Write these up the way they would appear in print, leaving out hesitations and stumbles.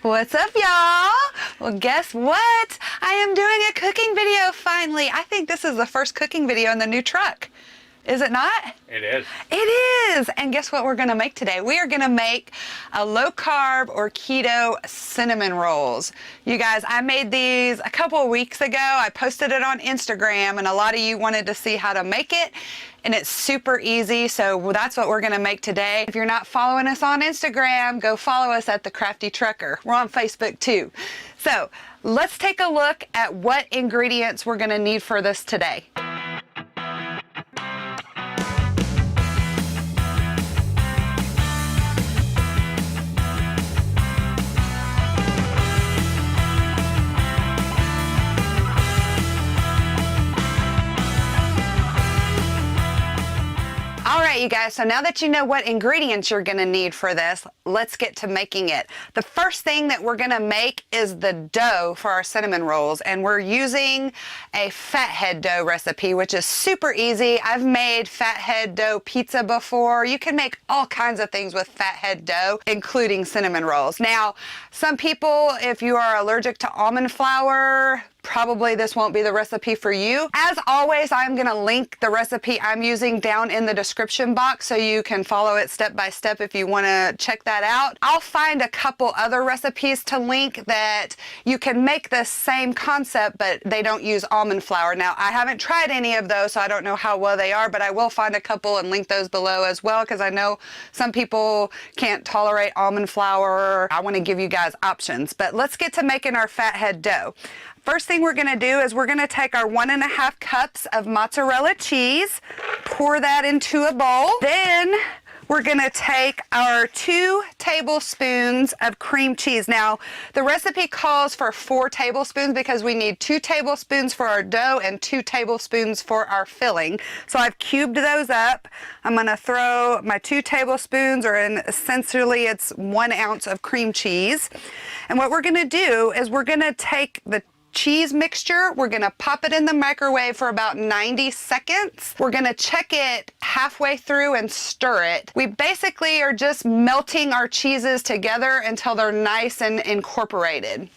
What's up, y'all? Well, guess what? I am doing a cooking video finally. I think this is the first cooking video in the new truck. Is it not? It is. It is. And guess what we're going to make today? We are going to make a low carb or keto cinnamon rolls. You guys, I made these a couple of weeks ago. I posted it on Instagram and a lot of you wanted to see how to make it. And it's super easy, so that's what we're gonna make today. If you're not following us on Instagram, go follow us at The Crafty Trucker. We're on Facebook too. So let's take a look at what ingredients we're gonna need for this today. Alright, you guys, so now that you know what ingredients you're going to need for this, let's get to making it. The first thing that we're going to make is the dough for our cinnamon rolls, and we're using a fathead dough recipe, which is super easy. I've made fathead dough pizza before. You can make all kinds of things with fathead dough, including cinnamon rolls. Now, some people, if you are allergic to almond flour, probably this won't be the recipe for you. As always, I'm going to link the recipe I'm using down in the description box so you can follow it step by step if you want to check that out. I'll find a couple other recipes to link that you can make the same concept, but they don't use almond flour. Now, I haven't tried any of those, so I don't know how well they are, but I will find a couple and link those below as well, because I know some people can't tolerate almond flour. I want to give you guys options, but let's get to making our fathead dough. First thing we're going to do is we're going to take our 1.5 cups of mozzarella cheese, pour that into a bowl. Then we're going to take our 2 tablespoons of cream cheese. Now, the recipe calls for 4 tablespoons because we need 2 tablespoons for our dough and 2 tablespoons for our filling. So I've cubed those up. I'm going to throw my 2 tablespoons, or essentially it's 1 ounce of cream cheese. And what we're going to do is we're going to take the cheese mixture, we're going to pop it in the microwave for about 90 seconds. We're going to check it halfway through and stir it. We basically are just melting our cheeses together until they're nice and incorporated.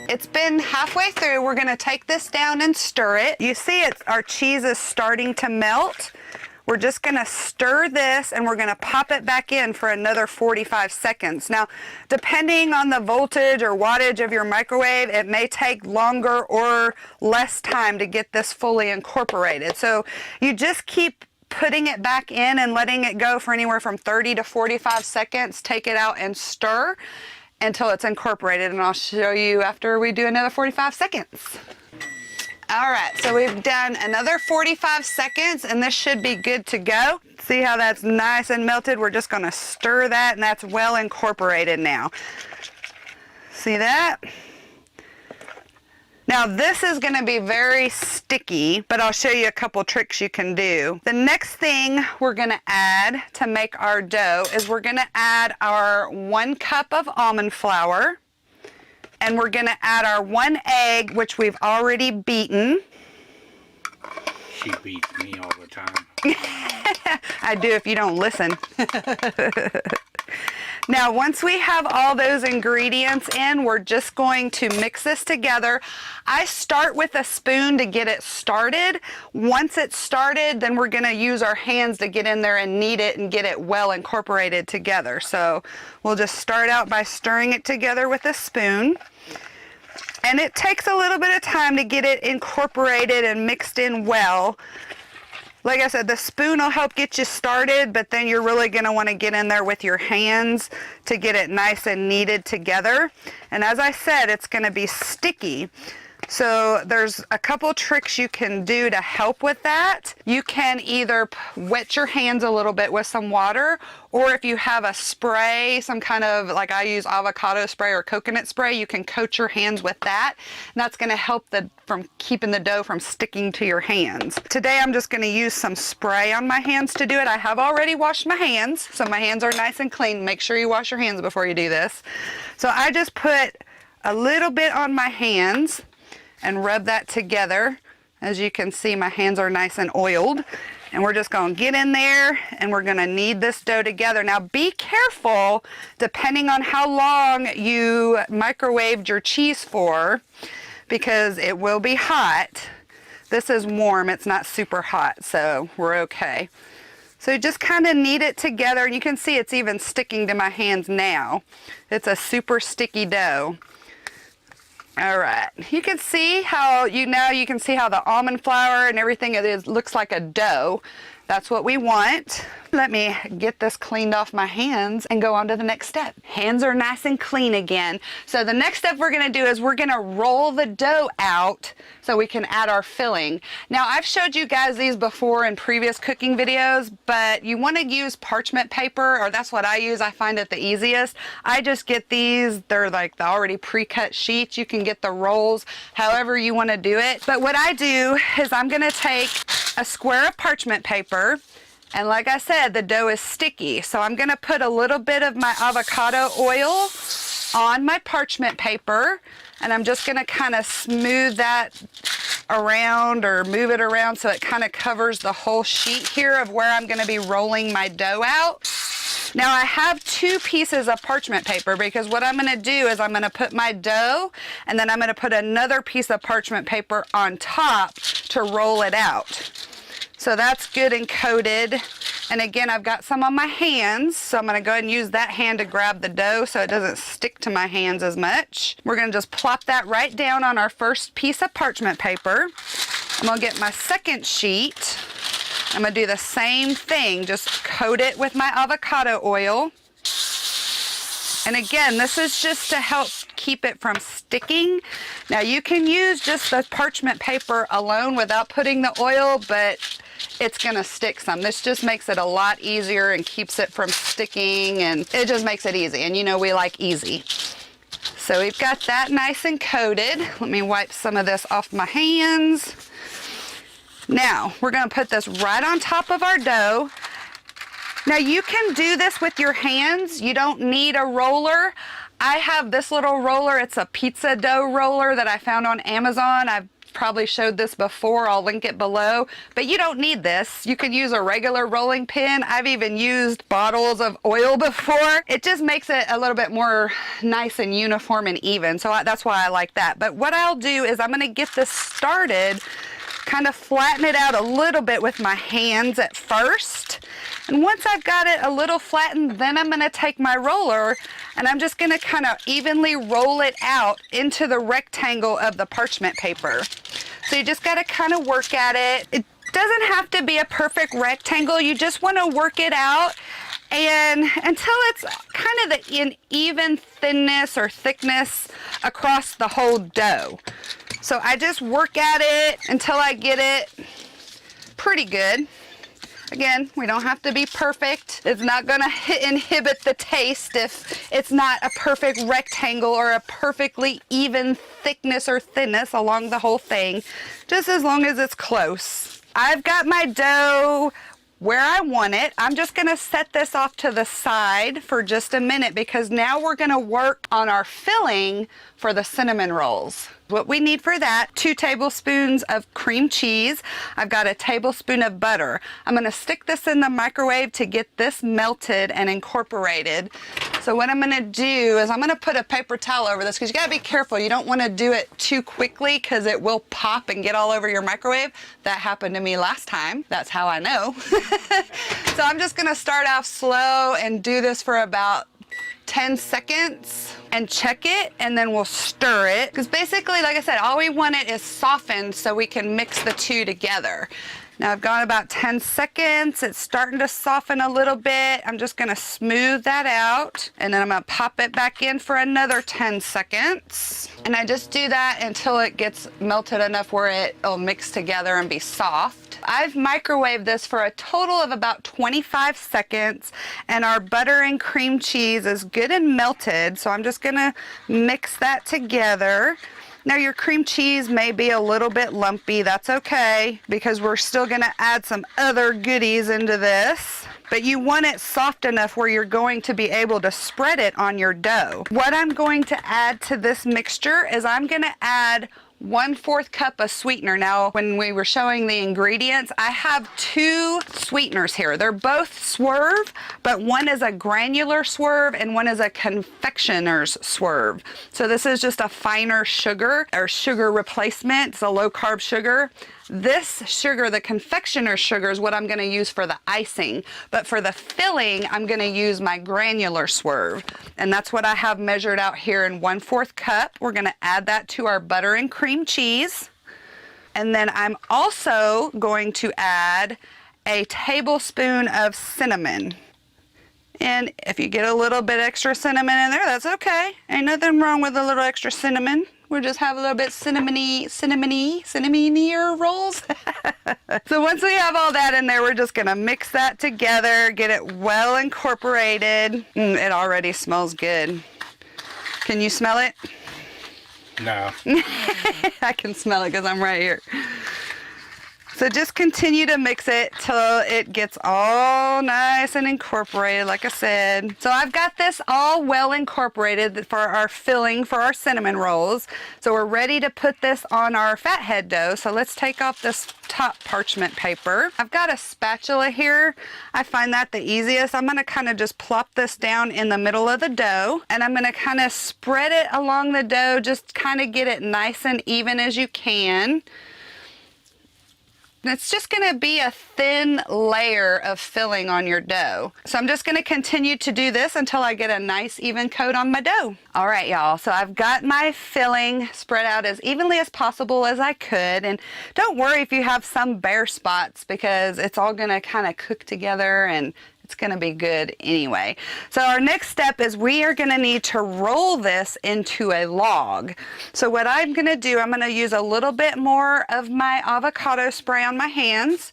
It's been halfway through. We're going to take this down and stir it. You see our cheese is starting to melt. We're just going to stir this and we're going to pop it back in for another 45 seconds. Now, depending on the voltage or wattage of your microwave, it may take longer or less time to get this fully incorporated. So you just keep putting it back in and letting it go for anywhere from 30 to 45 seconds. Take it out and stir until it's incorporated, and I'll show you after we do another 45 seconds. All right, so we've done another 45 seconds and this should be good to go. See how that's nice and melted? We're just gonna stir that and that's well incorporated now. See that? Now this is gonna be very sticky, but I'll show you a couple tricks you can do. The next thing we're gonna add to make our dough is we're gonna add our 1 cup of almond flour. And we're going to add our 1 egg, which we've already beaten. She beats me all the time. I do if you don't listen. Now, once we have all those ingredients in, we're just going to mix this together. I start with a spoon to get it started. Once it's started, then we're going to use our hands to get in there and knead it and get it well incorporated together. So we'll just start out by stirring it together with a spoon. And it takes a little bit of time to get it incorporated and mixed in well. Like I said, the spoon will help get you started, but then you're really going to want to get in there with your hands to get it nice and kneaded together. And as I said, it's going to be sticky. So there's a couple tricks you can do to help with that. You can either wet your hands a little bit with some water, or if you have a spray, some kind of, like I use avocado spray or coconut spray, you can coat your hands with that. And that's going to help from keeping the dough from sticking to your hands. Today I'm just going to use some spray on my hands to do it. I have already washed my hands, so my hands are nice and clean. Make sure you wash your hands before you do this. So I just put a little bit on my hands and rub that together. As you can see, my hands are nice and oiled. And we're just going to get in there and we're going to knead this dough together. Now be careful depending on how long you microwaved your cheese for, because it will be hot. This is warm, it's not super hot, so we're okay. So just kind of knead it together, and you can see it's even sticking to my hands now. It's a super sticky dough. All right, you can see how you can see how the almond flour and everything looks like a dough. That's what we want. Let me get this cleaned off my hands and go on to the next step. Hands are nice and clean again. So the next step we're gonna do is we're gonna roll the dough out so we can add our filling. Now I've showed you guys these before in previous cooking videos, but you wanna use parchment paper, or that's what I use. I find it the easiest. I just get these, they're like the already pre-cut sheets. You can get the rolls however you wanna do it. But what I do is I'm gonna take a square of parchment paper, and like I said, the dough is sticky, so I'm gonna put a little bit of my avocado oil on my parchment paper, and I'm just gonna kind of smooth that around or move it around so it kind of covers the whole sheet here of where I'm gonna be rolling my dough out. Now I have 2 pieces of parchment paper, because what I'm gonna do is I'm gonna put my dough and then I'm gonna put another piece of parchment paper on top to roll it out. So that's good and coated. And again, I've got some on my hands, so I'm gonna go ahead and use that hand to grab the dough so it doesn't stick to my hands as much. We're gonna just plop that right down on our first piece of parchment paper. I'm gonna get my second sheet. I'm gonna do the same thing, just coat it with my avocado oil. And again, this is just to help keep it from sticking. Now you can use just the parchment paper alone without putting the oil, but it's gonna stick some. This just makes it a lot easier and keeps it from sticking, and it just makes it easy. And you know we like easy. So we've got that nice and coated. Let me wipe some of this off my hands. Now we're gonna put this right on top of our dough. Now you can do this with your hands. You don't need a roller. I have this little roller. It's a pizza dough roller that I found on Amazon. I've probably showed this before. I'll link it below, but you don't need this. You can use a regular rolling pin. I've even used bottles of oil before. It just makes it a little bit more nice and uniform and even. So that's why I like that. But what I'll do is I'm gonna get this started, kind of flatten it out a little bit with my hands at first. And once I've got it a little flattened, then I'm gonna take my roller and I'm just gonna kind of evenly roll it out into the rectangle of the parchment paper. So you just gotta kind of work at it. It doesn't have to be a perfect rectangle. You just wanna work it out, and until it's kind of an even thinness or thickness across the whole dough. So I just work at it until I get it pretty good. Again, we don't have to be perfect. It's not gonna inhibit the taste if it's not a perfect rectangle or a perfectly even thickness or thinness along the whole thing, just as long as it's close. I've got my dough where I want it. I'm just gonna set this off to the side for just a minute, because now we're gonna work on our filling for the cinnamon rolls. What we need for that, 2 tablespoons of cream cheese. I've got a tablespoon of butter. I'm gonna stick this in the microwave to get this melted and incorporated. So what I'm gonna do is I'm gonna put a paper towel over this, because you gotta be careful. You don't wanna do it too quickly because it will pop and get all over your microwave. That happened to me last time. That's how I know. So I'm just gonna start off slow and do this for about 10 seconds and check it, and then we'll stir it, because basically, like I said, all we want it is softened so we can mix the two together. Now I've gone about 10 seconds. It's starting to soften a little bit. I'm just gonna smooth that out, and then I'm gonna pop it back in for another 10 seconds. And I just do that until it gets melted enough where it'll mix together and be soft. I've microwaved this for a total of about 25 seconds, and our butter and cream cheese is good and melted, so I'm just gonna mix that together. Now your cream cheese may be a little bit lumpy. That's okay, because we're still gonna add some other goodies into this. But you want it soft enough where you're going to be able to spread it on your dough. What I'm going to add to this mixture is I'm gonna add 1/4 cup of sweetener. Now, when we were showing the ingredients, I have 2 sweeteners here. They're both Swerve, but one is a granular Swerve and one is a confectioner's Swerve. So this is just a finer sugar or sugar replacement. It's a low carb sugar. This sugar, the confectioner sugar, is what I'm going to use for the icing. But for the filling, I'm going to use my granular Swerve. And that's what I have measured out here in 1/4 cup. We're going to add that to our butter and cream cheese. And then I'm also going to add a tablespoon of cinnamon. And if you get a little bit extra cinnamon in there, that's okay. Ain't nothing wrong with a little extra cinnamon. We'll just have a little bit cinnamonier rolls. So once we have all that in there, we're just gonna mix that together, get it well incorporated. It already smells good. Can you smell it? No. I can smell it because I'm right here. So just continue to mix it till it gets all nice and incorporated, like I said. So I've got this all well incorporated for our filling for our cinnamon rolls. So we're ready to put this on our fathead dough. So let's take off this top parchment paper. I've got a spatula here. I find that the easiest. I'm gonna kind of just plop this down in the middle of the dough, and I'm gonna kind of spread it along the dough, just kind of get it nice and even as you can. And it's just gonna be a thin layer of filling on your dough. So I'm just gonna continue to do this until I get a nice even coat on my dough. All right, y'all, so I've got my filling spread out as evenly as possible as I could. And don't worry if you have some bare spots, because it's all gonna kind of cook together and it's gonna be good anyway. So our next step is we are gonna need to roll this into a log. So what I'm gonna do, I'm gonna use a little bit more of my avocado spray on my hands,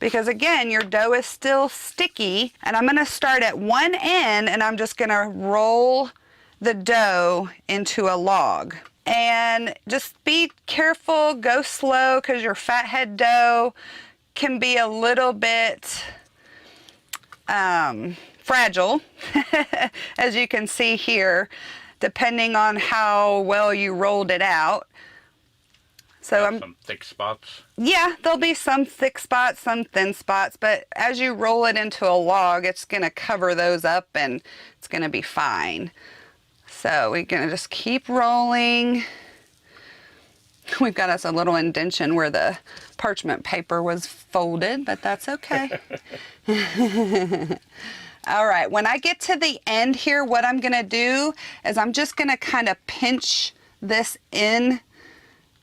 because again, your dough is still sticky. And I'm gonna start at one end and I'm just gonna roll the dough into a log. And just be careful, go slow, because your fathead dough can be a little bit fragile, as you can see here, depending on how well you rolled it out. So some thick spots. Yeah, there'll be some thick spots, some thin spots, but as you roll it into a log, it's gonna cover those up and it's gonna be fine. So we're gonna just keep rolling. We've got us a little indentation where the parchment paper was folded, but that's okay. All right, when I get to the end here, what I'm gonna do is I'm just gonna kind of pinch this in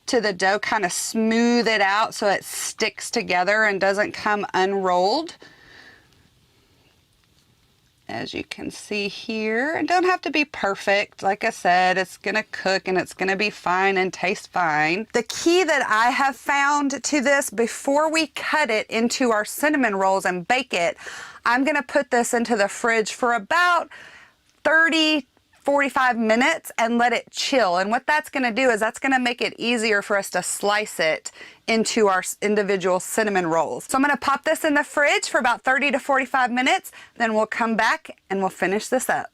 to the dough, kind of smooth it out so it sticks together and doesn't come unrolled. As you can see here, it don't have to be perfect. Like I said, it's gonna cook and it's gonna be fine and taste fine. The key that I have found to this, before we cut it into our cinnamon rolls and bake it, I'm gonna put this into the fridge for about 30-45 minutes and let it chill. And what that's gonna do is that's gonna make it easier for us to slice it into our individual cinnamon rolls. So I'm gonna pop this in the fridge for about 30 to 45 minutes, then we'll come back and we'll finish this up.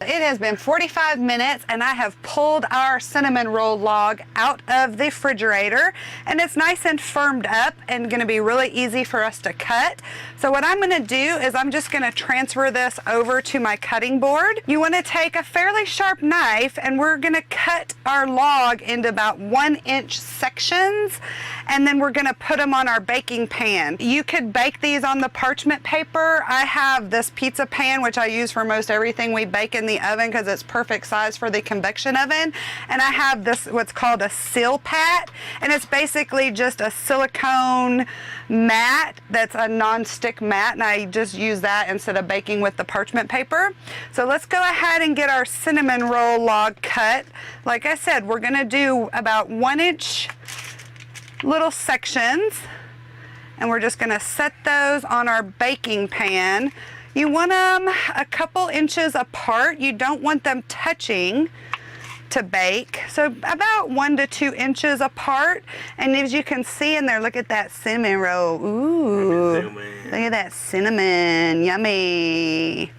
It has been 45 minutes and I have pulled our cinnamon roll log out of the refrigerator, and it's nice and firmed up and gonna be really easy for us to cut. So what I'm gonna do is I'm just gonna transfer this over to my cutting board. You wanna take a fairly sharp knife and we're gonna cut our log into about 1-inch sections, and then we're gonna put them on our baking pan. You could bake these on the parchment paper. I have this pizza pan, which I use for most everything we bake in the oven because it's perfect size for the convection oven. And I have this, what's called a seal pat, and it's basically just a silicone mat that's a non-stick mat, and I just use that instead of baking with the parchment paper. So let's go ahead and get our cinnamon roll log cut. Like I said, we're gonna do about 1-inch little sections, and we're just gonna set those on our baking pan. You want them a couple inches apart. You don't want them touching to bake. So about 1 to 2 inches apart. And as you can see in there, look at that cinnamon roll. Ooh, look at that cinnamon, yummy.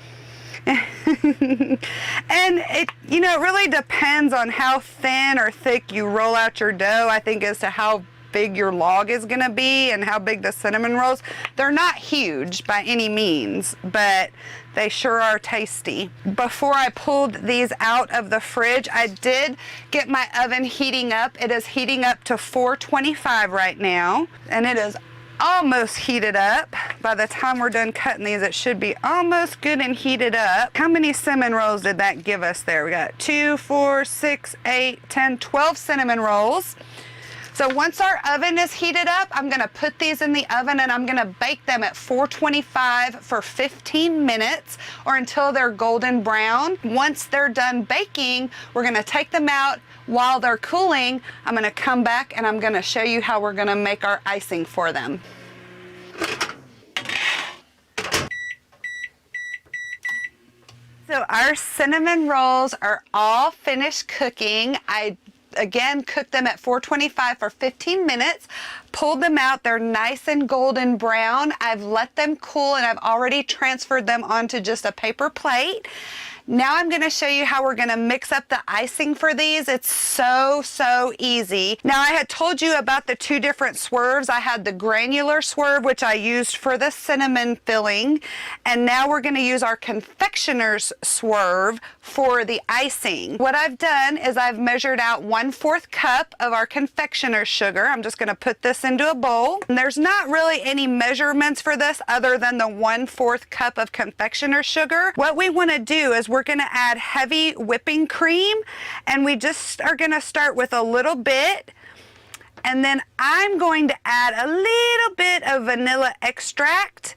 And it, you know, it really depends on how thin or thick you roll out your dough, I think, as to how big your log is going to be and how big the cinnamon rolls. They're not huge by any means, but they sure are tasty. Before I pulled these out of the fridge, I did get my oven heating up. It is heating up to 425 right now, and it is almost heated up. By the time we're done cutting these, it should be almost good and heated up. How many cinnamon rolls did that give us there? We got 2, 4, 6, 8, 10, 12 cinnamon rolls. So once our oven is heated up, I'm gonna put these in the oven and I'm gonna bake them at 425 for 15 minutes or until they're golden brown. Once they're done baking, we're gonna take them out. While they're cooling, I'm gonna come back and I'm gonna show you how we're gonna make our icing for them. So our cinnamon rolls are all finished cooking. I again cooked them at 425 for 15 minutes, pulled them out. They're nice and golden brown. I've let them cool and I've already transferred them onto just a paper plate. Now I'm going to show you how we're going to mix up the icing for these. It's so easy. Now I had told you about the two different swerves. I had the granular swerve, which I used for the cinnamon filling, and now we're going to use our confectioner's swerve for the icing. What I've done is I've measured out 1/4 cup of our confectioner's sugar. I'm just going to put this into a bowl. And there's not really any measurements for this other than the 1/4 cup of confectioner's sugar. What we want to do is we're going to add heavy whipping cream, and we just are going to start with a little bit, and then I'm going to add a little bit of vanilla extract.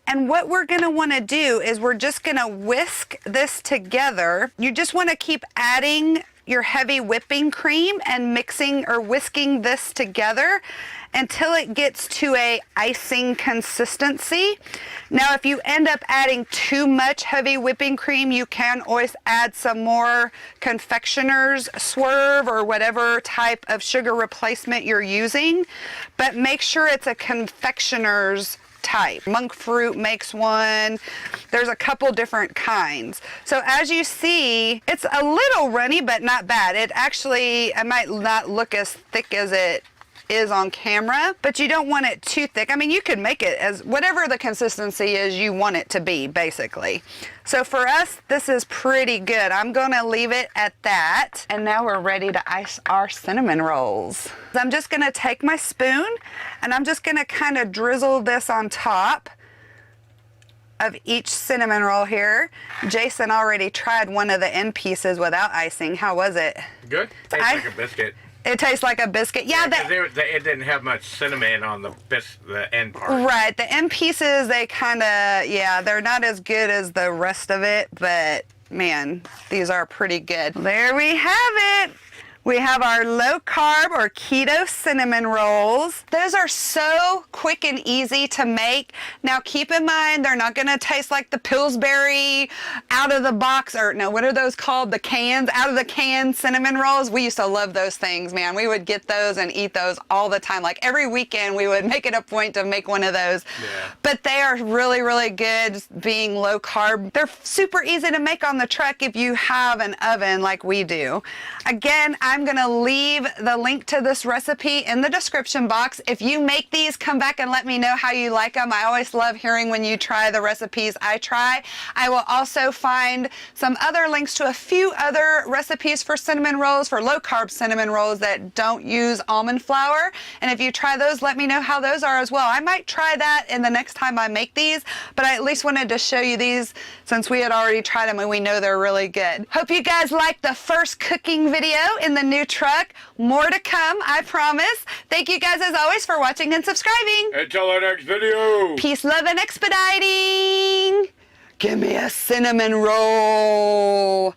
And what we're going to want to do is we're just going to whisk this together. You just want to keep adding your heavy whipping cream and mixing or whisking this together until it gets to a icing consistency. Now, if you end up adding too much heavy whipping cream, you can always add some more confectioner's swerve or whatever type of sugar replacement you're using, but make sure it's a confectioner's type. Monk fruit makes one. There's a couple different kinds. So as you see, it's a little runny, but not bad. It actually, it might not look as thick as it is on camera, but you don't want it too thick. I mean, you could make it as whatever the consistency is you want it to be, basically. So for us, this is pretty good. I'm gonna leave it at that. And now we're ready to ice our cinnamon rolls. I'm just gonna take my spoon and I'm just gonna kind of drizzle this on top of each cinnamon roll here. Jason already tried one of the end pieces without icing. How was it? Good. Tastes like a biscuit. It tastes like a biscuit. Yeah, it didn't have much cinnamon on the end part. Right. The end pieces, they kind of, yeah, they're not as good as the rest of it, but man, these are pretty good. There we have it. We have our low-carb or keto cinnamon rolls. Those are so quick and easy to make. Now keep in mind, they're not gonna taste like the Pillsbury out of the box, or no, what are those called? The cans, out of the can cinnamon rolls. We used to love those things, man. We would get those and eat those all the time. Like every weekend we would make it a point to make one of those. Yeah. But they are really good being low carb. They're super easy to make on the truck if you have an oven like we do. Again, I'm gonna leave the link to this recipe in the description box. If you make these, come back and let me know how you like them. I always love hearing when you try the recipes I try. I will also find some other links to a few other recipes for cinnamon rolls, for low carb cinnamon rolls that don't use almond flour. And if you try those, let me know how those are as well. I might try that in the next time I make these, but I at least wanted to show you these since we had already tried them and we know they're really good. Hope you guys liked the first cooking video in the new truck. More to come, I promise. Thank you guys as always for watching and subscribing. Until our next video. Peace, love, and expediting. Give me a cinnamon roll.